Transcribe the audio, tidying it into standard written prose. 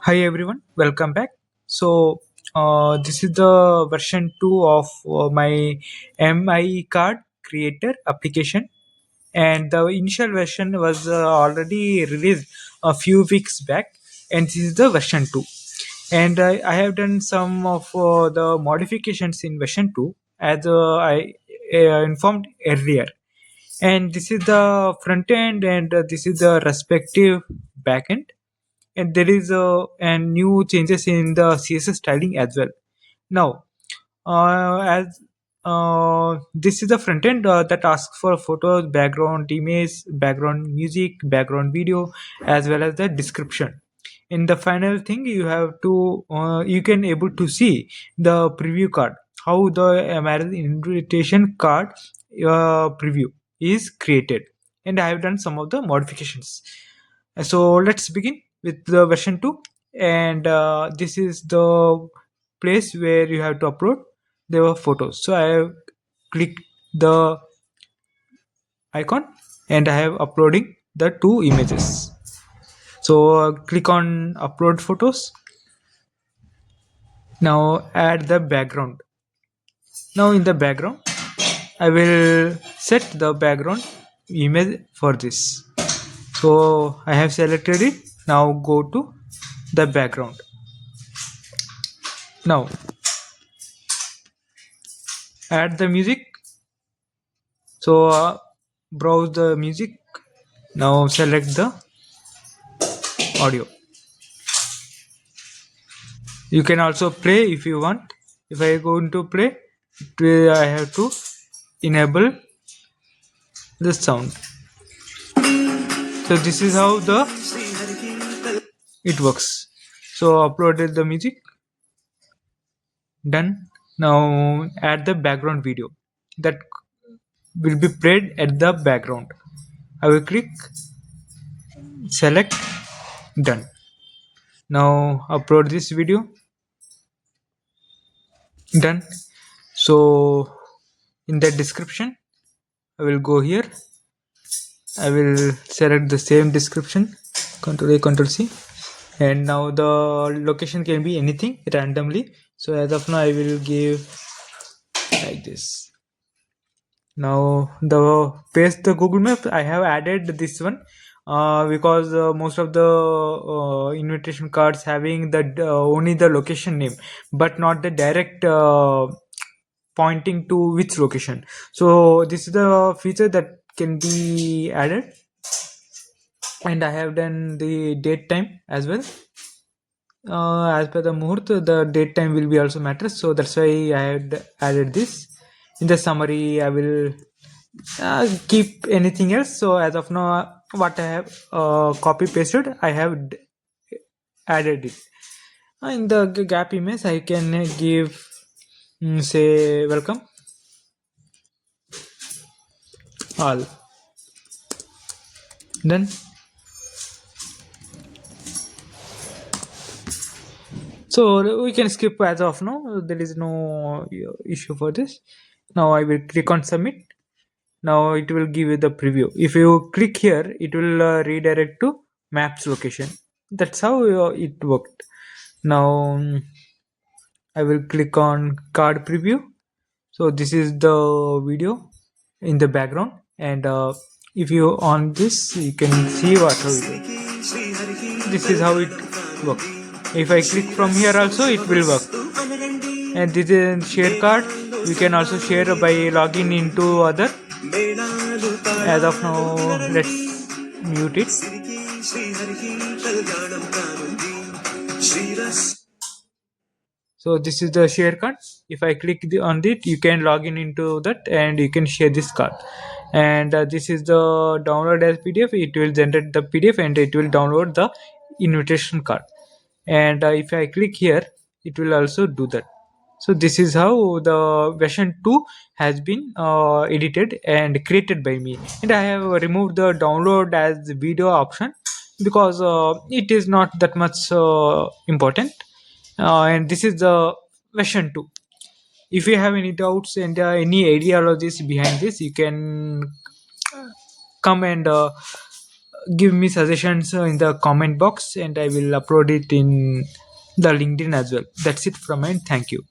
Hi everyone, welcome back. This is the version 2 of my MIE card creator application, and the initial version was already released a few weeks back, and this is the version 2. And I have done some of the modifications in version 2 as I informed earlier. And this is the front end, and this is the respective back end, and there is and new changes in the css styling as well. Now as this is the front end that asks for photos, background image, background music, background video, as well as the description. In the final thing, you have to you can able to see the preview card, how the marriage invitation card preview is created. And I have done some of the modifications. So let's begin with the version 2. And this is the place where you have to upload the photos. So I have clicked the icon, and I have uploading the two images. So click on upload photos. Now add the background. Now in the background, I will set the background image for this. So I have selected it. Now go to the background. Now add the music. So browse the music. Now select the audio. You can also play if you want. If I go into play, I have to enable the sound. So this is how the it works. So uploaded the music. Done. Now add the background video that will be played at the background. I will click select. Done. Now upload this video. Done. So in the description, I will go here. I will select the same description, Ctrl A, Ctrl C, and now the location can be anything randomly. So as of now, I will give like this. Now the paste the Google Map. I have added this one because most of the invitation cards having the only the location name, but not the direct pointing to which location. So this is the feature that can be added. And I have done the date time as well. As per the muhurt, the date time will be also matters, so that's why I had added this. In the summary, I will keep anything else. So as of now, what I have copy pasted, I have added it. In the gap image, I can give say welcome all. Then so we can skip as of now. There is no issue for this. Now I will click on submit. Now it will give you the preview. If you click here, it will redirect to maps location. That's how it worked. Now I will click on card preview. So this is the video in the background, and if you on this, you can see what how it works. This is how it works. If I click from here also, it will work. And this is share card. You can also share by logging into other. As of now, let's mute it. So this is the share card. If I click on it, you can log in into that and you can share this card. And this is the download as PDF. It will generate the PDF and it will download the invitation card. And if I click here, it will also do that. So this is how the version 2 has been edited and created by me. And I have removed the download as video option because it is not that much important. And this is the version 2. If you have any doubts and any ideologies behind this, you can come and give me suggestions in the comment box, and I will upload it in the LinkedIn as well. That's it from mine. Thank you.